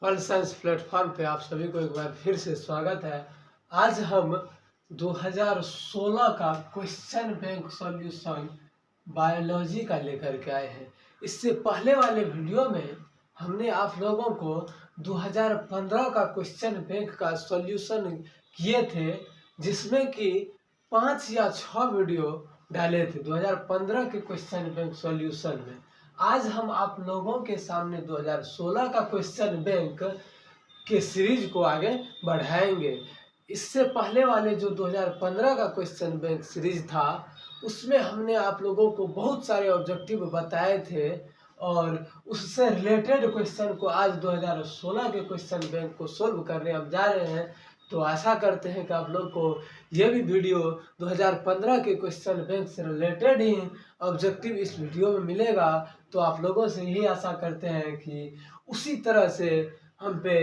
World science platform पे आप सभी को एक बार फिर से स्वागत है। आज हम 2016 का क्वेश्चन बैंक सॉल्यूशन बायोलॉजी का लेकर के आए हैं। इससे पहले वाले वीडियो में हमने आप लोगों को 2015 का क्वेश्चन बैंक का सॉल्यूशन किए थे, जिसमें कि 5 या 6 वीडियो डाले थे 2015 के क्वेश्चन बैंक सॉल्यूशन में। आज हम आप लोगों के सामने 2016 का क्वेश्चन बैंक के सीरीज को आगे बढ़ाएंगे। इससे पहले वाले जो 2015 का क्वेश्चन बैंक सीरीज था, उसमें हमने आप लोगों को बहुत सारे ऑब्जेक्टिव बताए थे और उससे रिलेटेड क्वेश्चन को आज 2016 के क्वेश्चन बैंक को सोल्व करने हम जा रहे हैं। तो आशा करते हैं कि आप लोग को ये भी वीडियो 2015 के क्वेश्चन बैंक से रिलेटेड ही ऑब्जेक्टिव इस वीडियो में मिलेगा। तो आप लोगों से यही आशा करते हैं कि उसी तरह से हम पे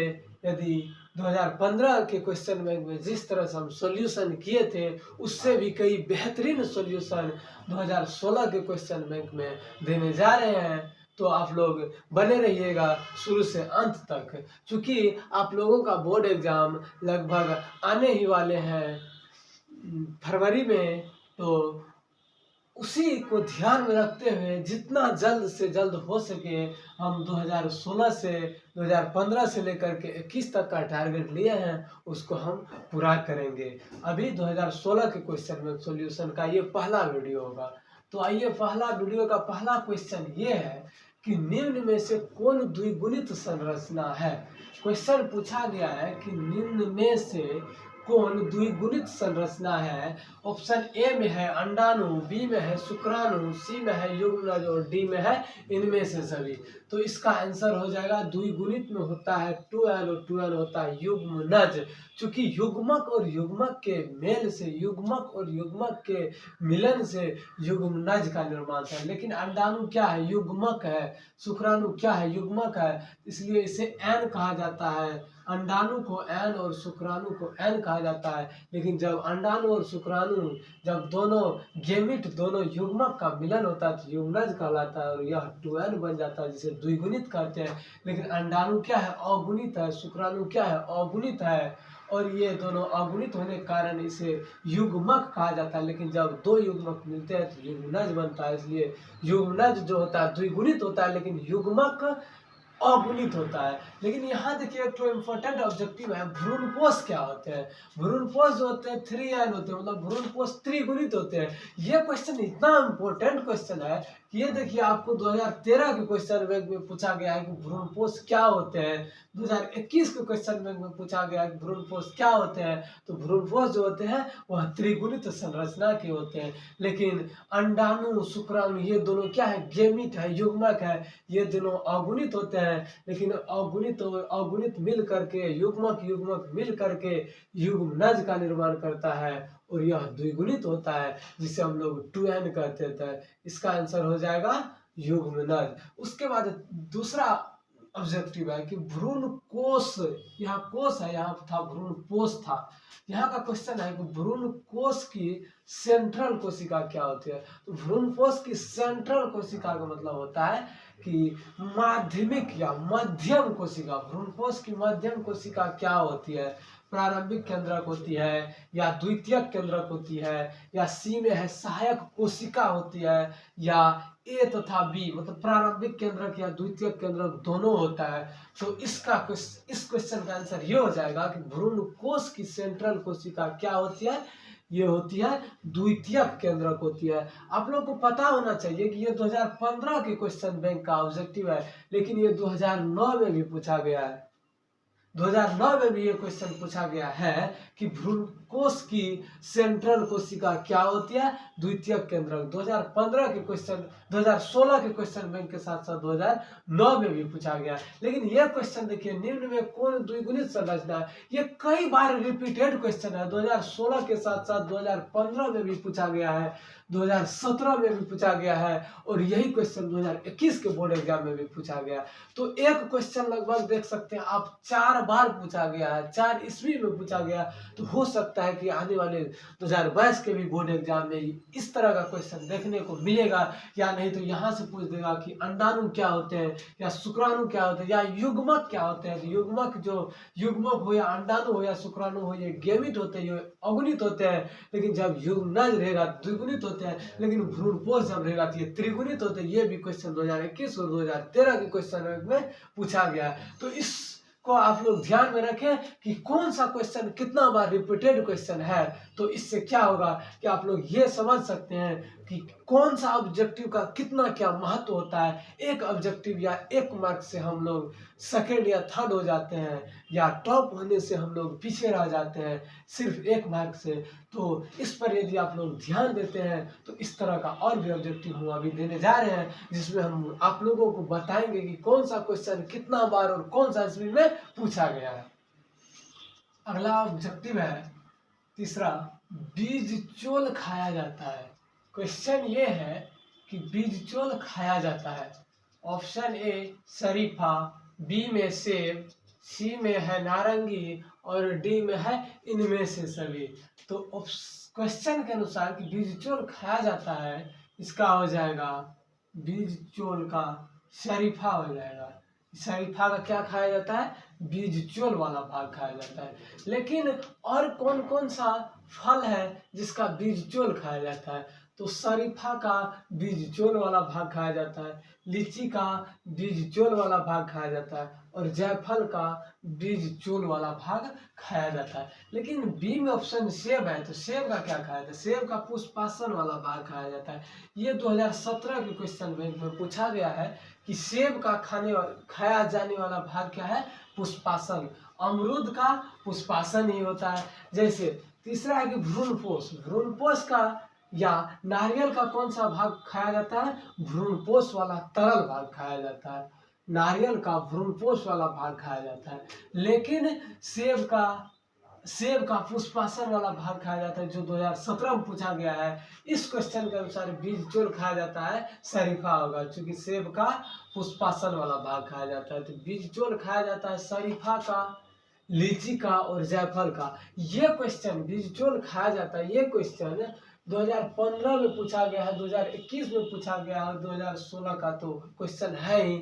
यदि 2015 के क्वेश्चन बैंक में जिस तरह से हम सॉल्यूशन किए थे, उससे भी कई बेहतरीन सॉल्यूशन 2016 के क्वेश्चन बैंक में देने जा रहे हैं। तो आप लोग बने रहिएगा शुरू से अंत तक, क्योंकि आप लोगों का बोर्ड एग्जाम लगभग आने ही वाले हैं फरवरी में। तो उसी को ध्यान में रखते हुए जितना जल्द से जल्द हो सके हम 2016 से 2015 से लेकर के 21 तक का टारगेट लिए हैं, उसको हम पूरा करेंगे। अभी 2016 के क्वेश्चन में सॉल्यूशन का ये पहला वीडियो होगा। तो आइए, पहला वीडियो का पहला क्वेश्चन ये है कि निम्न में से कौन द्विगुणित संरचना है। क्वेश्चन पूछा गया है कि निम्न में से कौन द्विगुणित संरचना है। ऑप्शन ए में है अंडाणु, बी में है शुक्राणु, सी में है युग्मनज और डी में है इनमें से सभी। तो इसका आंसर हो जाएगा द्विगुणित में होता है 2n और 2n होता है युग्मनज। चूंकि युग्मक और युग्मक के मेल से, युग्मक और युग्मक के मिलन से युग्मनज का निर्माण है। लेकिन अंडाणु क्या है? युग्मक है। शुक्राणु क्या है? युग्मक है। इसलिए इसे n कहा जाता है। अंडाणु को n और शुक्राणु को n कहा जाता है। लेकिन जब अंडाणु और शुक्राणु जब दोनों गेमिट, दोनों युग्मक का मिलन होता है तो युग्मनज कहलाता है और यह 2n बन जाता है, जिसे द्विगुणित कहते हैं। लेकिन अंडाणु क्या है? अगुणित है। शुक्राणु क्या है? अगुणित है। और ये दोनों अगुणित होने के कारण इसे युग्मक कहा जाता है। लेकिन जब दो युग्मक मिलते हैं तो युग्मनज बनता है। इसलिए युग्मनज जो होता है द्विगुणित होता है, लेकिन युग्मक अगुणित होता है। लेकिन यहाँ देखिए एक तो इम्पोर्टेंट ऑब्जेक्टिव है, भ्रूणपोष क्या होते हैं। भ्रूणपोष जो होते हैं 3n होते हैं, मतलब भ्रूणपोष त्रिगुणित होते हैं। ये क्वेश्चन इतना इम्पोर्टेंट क्वेश्चन है कि ये देखिए आपको 2013 के क्वेश्चन बैंक में पूछा गया है कि भ्रूणपोष क्या होते हैं। 2021 के क्वेश्चन बैंक में पूछा गया है कि भ्रूणपोष क्या होते हैं। तो भ्रूणपोष जो होते हैं वह त्रिगुणित संरचना के होते हैं। लेकिन अंडाणु, शुक्राणु ये दोनों क्या है? गेमिट है, युग्मक है। ये दोनों अगुणित होते हैं। लेकिन अगुणित और अगुणित मिल करके, युग्मक युग्मक मिल करके युग्मनज का निर्माण करता है और यह द्विगुणित होता है, जिसे हम लोग 2n कहते थे। इसका आंसर हो जाएगा युग्मनज। उसके बाद दूसरा ऑब्जेक्टिव है कि भ्रूण कोश, यहाँ कोश है, यहाँ था भ्रूण पोष था। यहाँ का क्वेश्चन है कि भ्रूण कोश की सेंट्रल कोशिका क्या होती है। तो भ्रूण कोश की सेंट्रल कोशिका का मतलब होता है कि माध्यमिक या मध्यम कोशिका। भ्रूण कोश की मध्यम कोशिका क्या होती है? प्रारंभिक केंद्रक होती है या द्वितीयक केंद्रक होती है, या सी में है सहायक कोशिका होती है, या ए तथा बी मतलब प्रारंभिक केंद्रक या द्वितीयक केंद्रक दोनों होता है। तो इस क्वेश्चन का आंसर ये हो जाएगा कि भ्रूण कोश की सेंट्रल कोशिका क्या होती है? ये होती है द्वितीयक केंद्रक होती है। आप लोग को पता होना चाहिए कि ये 2015 के क्वेश्चन बैंक का ऑब्जेक्टिव है, लेकिन ये 2009 में भी पूछा गया है। 2009 में भी ये क्वेश्चन पूछा गया है कि भ्रूण कोश की सेंट्रल कोशिका क्या होती है? द्वितीयक केंद्रक। 2015 के क्वेश्चन, 2016 के क्वेश्चन बैंक के साथ साथ 2009 में भी पूछा गया। लेकिन ये क्वेश्चन देखिए, निम्न में कौन द्विगुणित संरचना है। ये कई बार रिपीटेड क्वेश्चन है। 2016 के साथ साथ 2015 में भी पूछा गया है, 2017 में भी पूछा गया है और यही क्वेश्चन 2021 के बोर्ड एग्जाम में भी पूछा गया। तो एक क्वेश्चन लगभग देख सकते हैं आप 4 बार पूछा गया है, 4 ईस्वी में पूछा गया। तो हो सकता सकता है कि आने वाले 2022 के भी बोर्ड एग्जाम में इस तरह का क्वेश्चन देखने को मिलेगा या नहीं। तो यहाँ से पूछ देगा कि अंडाणु क्या होते हैं या शुक्राणु क्या होते हैं या युग्मक क्या होते हैं। युग्मक जो युग्मक हो या अंडाणु हो या शुक्राणु हो, ये गेमिट होते हैं, ये अगुणित होते हैं। लेकिन जब युग्मनज रहेगा द्विगुणित होते हैं, लेकिन भ्रूणपोष जब रहेगा तो ये त्रिगुणित होते हैं। ये भी क्वेश्चन 2021 और 2013 के क्वेश्चन में पूछा गया है। तो इसको आप लोग ध्यान में रखें कि कौन सा क्वेश्चन कितना बार रिपीटेड क्वेश्चन है। तो इससे क्या होगा कि आप लोग ये समझ सकते हैं कि कौन सा ऑब्जेक्टिव का कितना क्या महत्व होता है। एक ऑब्जेक्टिव या एक मार्क से हम लोग सेकंड या थर्ड हो जाते हैं, या टॉप होने से हम लोग पीछे रह जाते हैं सिर्फ एक मार्क से। तो इस पर यदि आप लोग ध्यान देते हैं तो इस तरह का और भी ऑब्जेक्टिव हम अभी देने जा रहे हैं, जिसमें हम आप लोगों को बताएंगे कि कौन सा क्वेश्चन कितना बार और कौन सा इसमें में पूछा गया है। अगला ऑब्जेक्टिव है तीसरा, बीज चोल खाया जाता है। क्वेश्चन ये है कि बीज चोल खाया जाता है। ऑप्शन ए शरीफा, बी में सेब, सी में है नारंगी और डी में है इनमें से सभी। तो क्वेश्चन के अनुसार कि बीज चोल खाया जाता है, इसका हो जाएगा बीज चोल का शरीफा हो जाएगा। शरीफा का क्या खाया जाता है? बीज चोल वाला भाग खाया जाता है। लेकिन और कौन कौन सा फल है जिसका बीज चोल खाया जाता है? तो शरीफा का बीज चोल वाला भाग खाया जाता है, लीची का बीज चोल वाला भाग खाया जाता है और जायफल का बीज चोल वाला भाग खाया जाता है। लेकिन बी में ऑप्शन सेब है, तो सेब का क्या खाया जाता है? सेब का पुष्पासन वाला भाग खाया जाता है। ये 2017 के क्वेश्चन बैंक में पूछा गया है कि सेब का खाया जाने वाला भाग क्या है? पुष्पासन। अमरूद का पुष्पासन ही होता है। जैसे तीसरा है कि भ्रूणपोष, भ्रूणपोष का या नारियल का कौन सा भाग खाया जाता है? भ्रूणपोष वाला तरल भाग खाया जाता है। नारियल का भ्रूणपोष वाला भाग खाया जाता है। लेकिन सेब का पुष्पासन वाला भाग खाया जाता है, जो 2017 में पूछा गया है। इस क्वेश्चन के अनुसार बीज चोल खाया जाता है, शरीफा होगा, क्योंकि सेब का पुष्पासन वाला भाग खाया जाता है। तो बीज चोल खाया जाता है शरीफा का, लीची का और जायफल का। ये क्वेश्चन बीज चोल खाया जाता है, ये क्वेश्चन 2015 में पूछा गया है, 2021 में पूछा गया है, 2016 का तो क्वेश्चन है ही।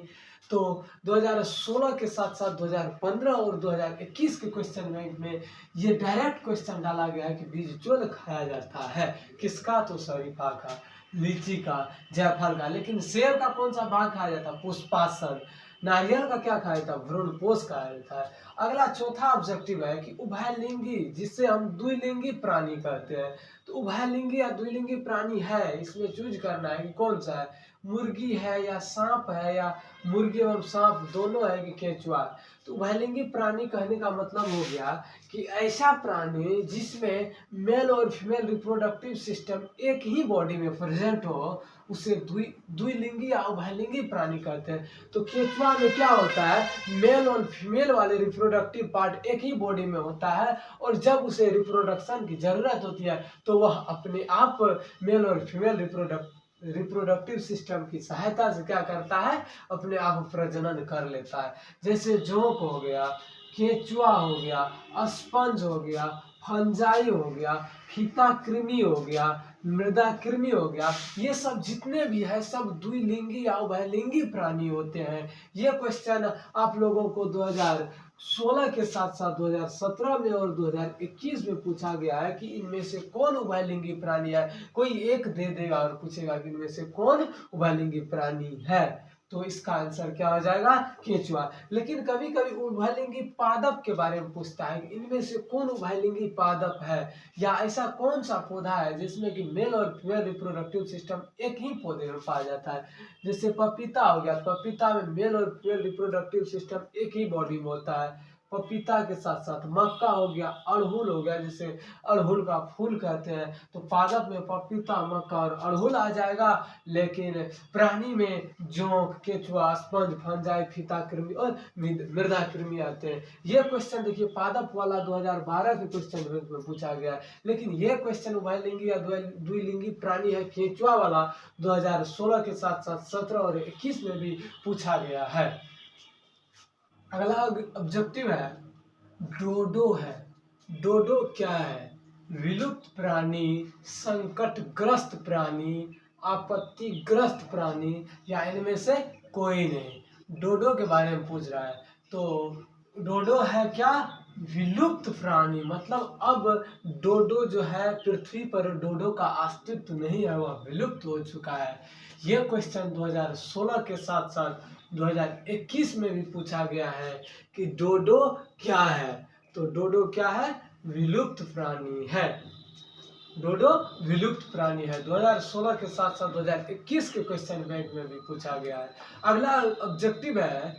तो 2016 के साथ साथ 2015 और 2021 के क्वेश्चन में ये डायरेक्ट क्वेश्चन डाला गया है कि बीज चोल खाया जाता है। किसका? तो शरीफा का, लीची का, जायफल का। लेकिन सेब का कौन सा भाग खाया जाता है? पुष्पासन। नारियल का क्या खाया जाता है? भ्रूणपोष खाया जाता है। अगला चौथा ऑब्जेक्टिव है कि उभयलिंगी, जिससे हम द्विलिंगी प्राणी कहते हैं। तो उभयलिंगी या द्विलिंगी प्राणी है, इसमें चूज करना है कि कौन सा है, मुर्गी है या सांप है, या मुर्गी एवं सांप दोनों है कि केंचुआ। तो उभयलिंगी प्राणी कहने का मतलब हो गया कि ऐसा प्राणी जिसमें मेल और फीमेल रिप्रोडक्टिव सिस्टम एक ही बॉडी में प्रेजेंट हो, उसे द्विलिंगी या उभयलिंगी प्राणी कहते हैं। तो केंचुआ में क्या होता है, मेल और फीमेल वाले रिप्रोडक्टिव पार्ट एक ही बॉडी में होता है, और जब उसे रिप्रोडक्शन की जरूरत होती है तो वह अपने आप मेल और फीमेल रिप्रोडक्टिव सिस्टम की सहायता से क्या करता है, अपने आप प्रजनन कर लेता है। जैसे जोंक हो गया, केंचुआ हो गया, स्पंज हो गया, फंजाई हो गया, फीता कृमि हो गया, मृदा कृमि हो गया। ये सब जितने भी है सब द्विलिंगी या उभयलिंगी प्राणी होते हैं। ये क्वेश्चन आप लोगों को 2016 के साथ साथ 2017 में और 2021 में पूछा गया है कि इनमें से कौन उभयलिंगी प्राणी है। कोई एक दे देगा और पूछेगा कि इनमें से कौन उभयलिंगी प्राणी है। तो इसका आंसर क्या हो जाएगा? केंचुआ। लेकिन कभी कभी उभयलिंगी पादप के बारे में पूछता है कि इनमें से कौन उभयलिंगी पादप है, या ऐसा कौन सा पौधा है जिसमें कि मेल और फीमेल रिप्रोडक्टिव सिस्टम एक ही पौधे में पाया जाता है। जैसे पपीता हो गया, पपीता में मेल और फीमेल रिप्रोडक्टिव सिस्टम एक ही बॉडी में होता है। पपीता के साथ साथ मक्का हो गया, अड़हुल हो गया, जिसे अड़हुल का फूल कहते हैं। तो पादप में पपीता, मक्का और अड़हुल आ जाएगा। लेकिन प्राणी में जोंक, केंचुआ, स्पंज, फंजाई, फीता कृमि और मृदा कृमि आते हैं। ये क्वेश्चन देखिए पादप वाला 2012 के क्वेश्चन में पूछा गया है। लेकिन ये क्वेश्चन उभयलिंगी या द्विलिंगी प्राणी है केंचुआ वाला 2016 के साथ साथ 17 और 21 में भी पूछा गया है। अगला ऑब्जेक्टिव है डोडो है। डोडो क्या है? विलुप्त प्राणी, संकटग्रस्त प्राणी, आपत्तिग्रस्त प्राणी या इनमें से कोई नहीं। डोडो के बारे में पूछ रहा है, तो डोडो है क्या? विलुप्त प्राणी। मतलब अब डोडो जो है, पृथ्वी पर डोडो का अस्तित्व नहीं है, वह विलुप्त हो चुका है। यह क्वेश्चन 2016 के साथ साथ 2021 में भी पूछा गया है कि डोडो क्या है। तो डोडो क्या है? विलुप्त प्राणी है। डोडो विलुप्त प्राणी है। 2016 के साथ साथ 2021 के क्वेश्चन बैंक में भी पूछा गया है। अगला ऑब्जेक्टिव है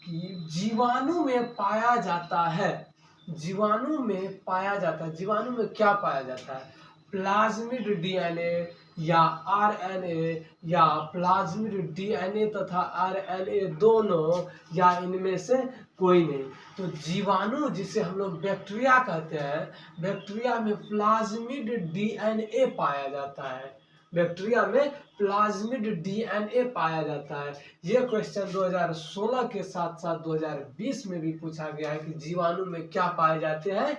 कि जीवाणु में पाया जाता है। जीवाणु में पाया जाता है। जीवाणु में क्या पाया जाता है? प्लाज्मिड डीएनए या आरएनए, या प्लाज्मिड डीएनए तथा आरएनए दोनों, या इनमें से कोई नहीं। तो जीवाणु जिसे हम लोग बैक्टीरिया कहते हैं, बैक्टीरिया में प्लाज्मिड डीएनए पाया जाता है। बैक्टीरिया में प्लाज्मिड डीएनए पाया जाता है। यह क्वेश्चन 2016 के साथ साथ 2020 में भी पूछा गया है कि जीवाणु में क्या पाए जाते हैं?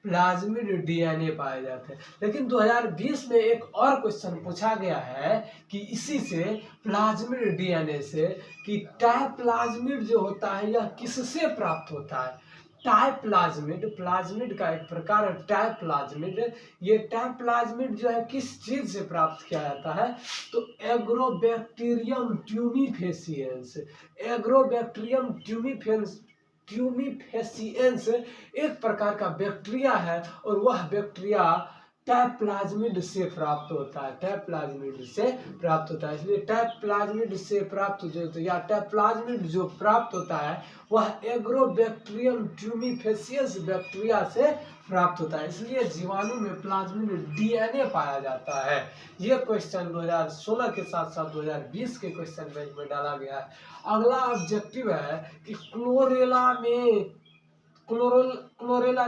प्लाज्मिड डीएनए पाए जाते हैं। लेकिन 2020 में एक और क्वेश्चन पूछा गया है कि इसी से, प्लाज्मिड डीएनए से, कि टाइप्लाज्मिड जो होता है यह किससे प्राप्त होता है? टाइप्लाज्मिड, प्लाज्मिड का एक प्रकार है टाइप्लाज्मिड। ये टाइप्लाज्मिड जो है किस चीज से प्राप्त किया जाता है? तो एग्रोबैक्टीरियम ट्यूमीफेसिएंस। एग्रोबैक्टीरियम ट्यूमीफेसिएंस एक प्रकार का बैक्टीरिया है, और वह बैक्टीरिया टाइप्लाज्मिड से प्राप्त होता है। टाइप्लाज्मिड से प्राप्त होता है। इसलिए टाइप्लाज्मिड से प्राप्त जो, या टाइप्लाज्मिड जो प्राप्त होता है वह एग्रोबैक्टीरियम ट्यूमीफेसियस बैक्टीरिया से प्राप्त होता है। इसलिए जीवाणु में प्लाज्मिड डीएनए पाया जाता है। यह क्वेश्चन 2016 के साथ साथ 2020 के क्वेश्चन बैंक में डाला गया है। अगला ऑब्जेक्टिव है कि क्लोरेला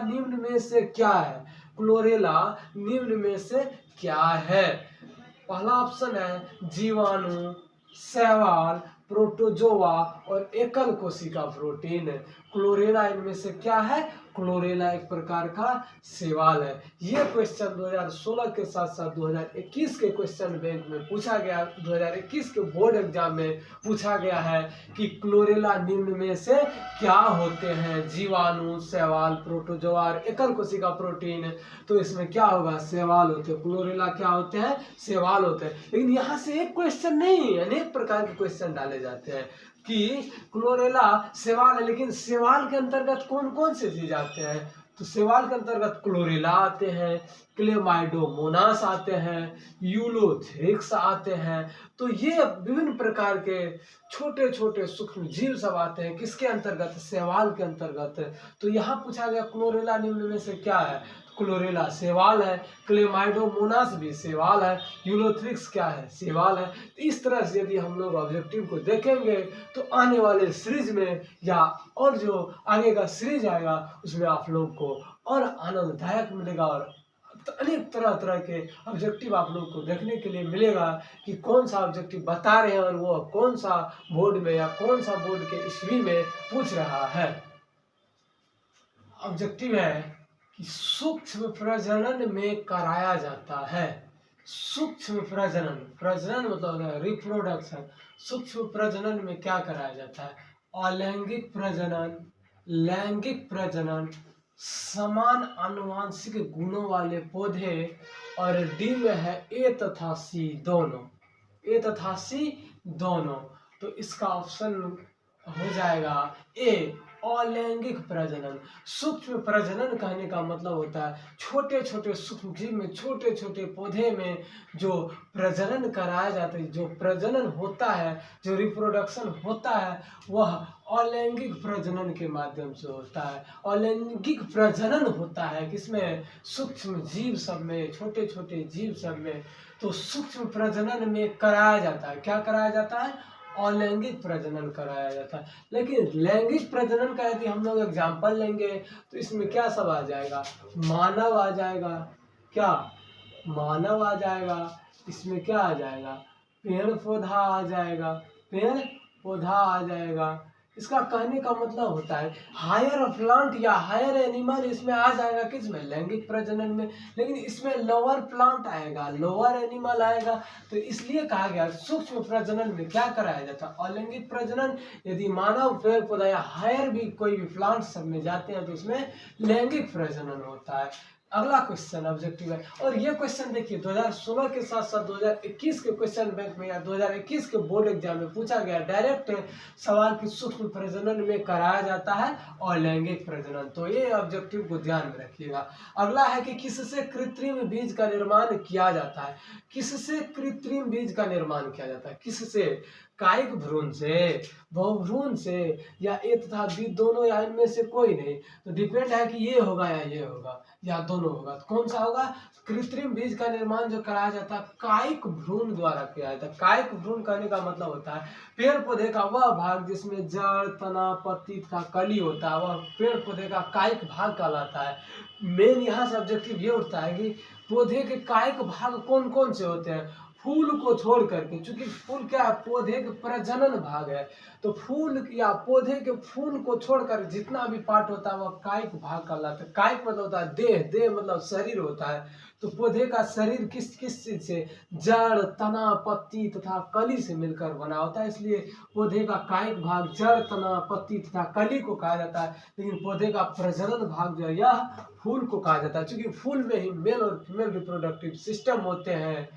निम्न में से क्या है? क्लोरेला निम्न में से क्या है? पहला ऑप्शन है जीवाणु, शैवाल, प्रोटोजोआ और एकल कोशिका प्रोटीन। क्लोरेला इनमें से क्या है? क्लोरेला एक प्रकार का शैवाल है। यह क्वेश्चन 2016 के साथ साथ 2021 के क्वेश्चन बैंक में पूछा गया। 2021 के बोर्ड एग्जाम में पूछा गया है कि क्लोरेला निम्न में से क्या होते हैं? जीवाणु, शैवाल, प्रोटोजोआ और एकल कोशिका प्रोटीन। तो इसमें क्या होगा? शैवाल होते हैं। क्लोरेला क्या होते हैं? शैवाल होते हैं। लेकिन यहाँ से एक क्वेश्चन नहीं, अनेक प्रकार के क्वेश्चन डाले जाते हैं कि क्लोरेला शैवाल है, लेकिन शैवाल के अंतर्गत कौन कौन से चीज आते हैं? तो शैवाल के अंतर्गत क्लोरेला आते हैं, क्लेमाइडोमोनास आते हैं, यूलोथ्रिक्स आते हैं। तो ये विभिन्न प्रकार के छोटे छोटे सूक्ष्म जीव सब आते हैं किसके अंतर्गत? शैवाल के अंतर्गत। तो यहाँ पूछा गया क्लोरेला निम्न में से क्या है? क्लोरेला शैवाल है, क्लेमाइडोमोनास भी शैवाल है, यूलोथ्रिक्स क्या है? शैवाल है। तो इस तरह से यदि हम लोग ऑब्जेक्टिव को देखेंगे तो आने वाले सीरीज में, या और जो आगे का सीरीज आएगा उसमें आप लोग को और आनंददायक मिलेगा, और अनेक तरह तरह के ऑब्जेक्टिव आप लोग को देखने के लिए मिलेगा कि कौन सा ऑब्जेक्टिव बता रहे हैं और वो कौन सा बोर्ड में या कौन सा बोर्ड के ईस्वी में पूछ रहा है। ऑब्जेक्टिव है कि सूक्ष्म प्रजनन में कराया जाता है। सूक्ष्म प्रजनन, प्रजनन मतलब रिप्रोडक्शन। सूक्ष्म प्रजनन में क्या कराया जाता है? अलैंगिक प्रजनन, लैंगिक प्रजनन, समान आनुवांशिक गुणों वाले पौधे, और डी में है ए तथा सी दोनों। ए तथा सी दोनों। तो इसका ऑप्शन हो जाएगा ए, अलैंगिक प्रजनन। सूक्ष्म प्रजनन कहने का मतलब होता है छोटे छोटे सूक्ष्म जीव में, छोटे छोटे पौधे में जो प्रजनन कराया जाता है, जो प्रजनन होता है, जो रिप्रोडक्शन होता है, वह अलैंगिक प्रजनन के माध्यम से होता है। अलैंगिक प्रजनन होता है किसमें? सूक्ष्म जीव सब में, छोटे छोटे जीव सब में। तो सूक्ष्म प्रजनन में कराया जाता है, क्या कराया जाता है? अलैंगिक प्रजनन कराया जाता है। लेकिन लैंगिक प्रजनन का यदि हम लोग एग्जाम्पल लेंगे तो इसमें क्या सब आ जाएगा? मानव आ जाएगा। क्या? मानव आ जाएगा। इसमें क्या आ जाएगा? पेड़ पौधा आ जाएगा। पेड़ पौधा आ जाएगा। इसका कहने का मतलब होता है हायर प्लांट या हायर एनिमल इसमें आ जाएगा किसमें, लैंगिक प्रजनन में, लेकिन इसमें लोअर प्लांट आएगा, लोअर एनिमल आएगा। तो इसलिए कहा गया सूक्ष्म प्रजनन में क्या कराया जाता है, अलैंगिक प्रजनन। यदि मानव, पेड़ पौधा या हायर भी कोई भी प्लांट सब में जाते हैं तो इसमें लैंगिक प्रजनन होता है। अगला क्वेश्चन ऑब्जेक्टिव है, और ये क्वेश्चन देखिए 2016 के साथ साथ 2021 के क्वेश्चन बैंक में या 2021 के बोर्ड एग्जाम में पूछा गया डायरेक्ट सवाल की सूक्ष्म प्रजनन में कराया जाता है और लैंगिक प्रजनन। तो ये ऑब्जेक्टिव को ध्यान में रखिएगा। अगला है कि किससे कृत्रिम बीज का निर्माण किया जाता है, किससे कृत्रिम बीज का निर्माण किया जाता है, किससे, कायिक भ्रूण से, बहुभ्रूण से, या ए तथा बी दोनों, या इनमें से कोई नहीं। तो डिपेंड है कि ये होगा या ये होगा या दोनों होगा, तो कौन सा होगा। कृत्रिम बीज का निर्माण जो कराया जाता है कायिक भ्रूण द्वारा किया जाता है। कायिक भ्रूण कहने का मतलब होता है पेड़ पौधे का वह भाग जिसमें जड़, तना, पत्ती तथा कली होता है, वह पेड़ पौधे का कायिक भाग कहलाता है। मेन यहाँ से ऑब्जेक्टिव ये उठता है कि पौधे के कायिक भाग कौन कौन से होते हैं, फूल को छोड़ करके, क्योंकि फूल क्या है, पौधे के प्रजनन भाग है, तो फूल या पौधे के फूल को छोड़कर जितना भी पार्ट होता है वह कायिक भाग कहलाता है। कायिक मतलब होता है देह, देह मतलब शरीर होता है। तो पौधे का शरीर किस किस चीज से, जड़, तना, पत्ती तथा कली से मिलकर बना होता है, इसलिए पौधे का कायिक भाग जड़, तना, पत्ती तथा कली को कहा जाता है। लेकिन पौधे का प्रजनन भाग जो है यह फूल को कहा जाता है, क्योंकि फूल में ही मेल और फीमेल रिप्रोडक्टिव सिस्टम होते हैं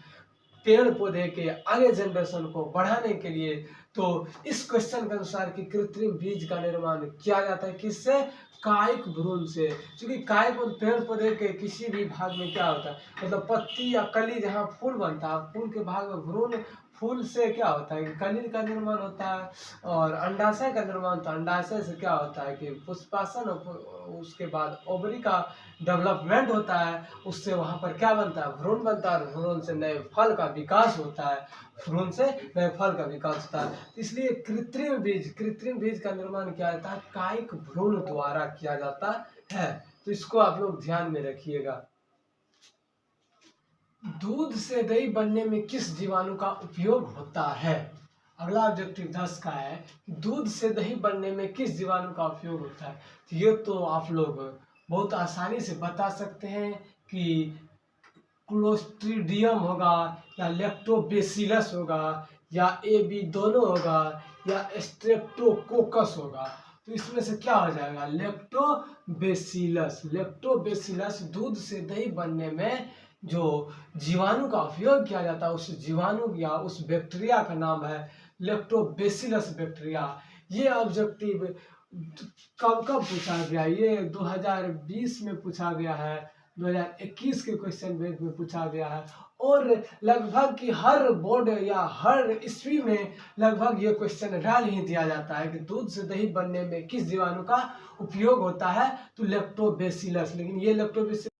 पेड़ पौधे के आगे जनरेशन को बढ़ाने के लिए। तो इस क्वेश्चन के अनुसार कि कृत्रिम बीज का निर्माण किया जाता है किससे, कायिक भ्रूण से, क्योंकि कायिक पेड़ पौधे के किसी भी भाग में क्या होता है, मतलब पत्ती या कली जहाँ फूल बनता है, फूल के भाग में भ्रूण, फूल से क्या होता है, कली का निर्माण होता है, और अंडाशय का निर्माण, तो अंडाशय से क्या होता है कि पुष्पासन, उसके बाद ओवरी का डेवलपमेंट होता है, उससे वहां पर क्या बनता है, भ्रूण बनता है, भ्रूण से नए फल का विकास होता है, भ्रूण से नए फल का विकास होता है। इसलिए कृत्रिम बीज का निर्माण किया जाता है कायिक भ्रूण द्वारा किया जाता है। तो इसको आप लोग ध्यान में रखिएगा। दूध से दही बनने में किस जीवाणु का उपयोग होता है। अगला ऑब्जेक्टिव 10 का है कि दूध से दही बनने में किस जीवाणु का उपयोग होता है। तो ये तो आप लोग बहुत आसानी से बता सकते हैं कि क्लोस्ट्रीडियम होगा, या लैक्टोबैसिलस होगा, या ए बी दोनों होगा, या स्ट्रेप्टोकोकस होगा। तो इसमें से क्या हो जाएगा, लैक्टोबैसिलस। लैक्टोबैसिलस दूध से दही बनने में जो जीवाणु का उपयोग किया जाता है उस जीवाणु या उस बैक्टीरिया का नाम है लैक्टोबैसिलस बैक्टीरिया। ये ऑब्जेक्टिव कब कब पूछा गया, ये 2020 में पूछा गया है, 2021 के क्वेश्चन बैंक में पूछा गया है, और लगभग कि हर बोर्ड या हर ईस्वी में लगभग ये क्वेश्चन डाल ही दिया जाता है कि दूध से दही बनने में किस जीवाणु का उपयोग होता है, तो लैक्टोबैसिलस। लेकिन ये लैक्टोबैसिलस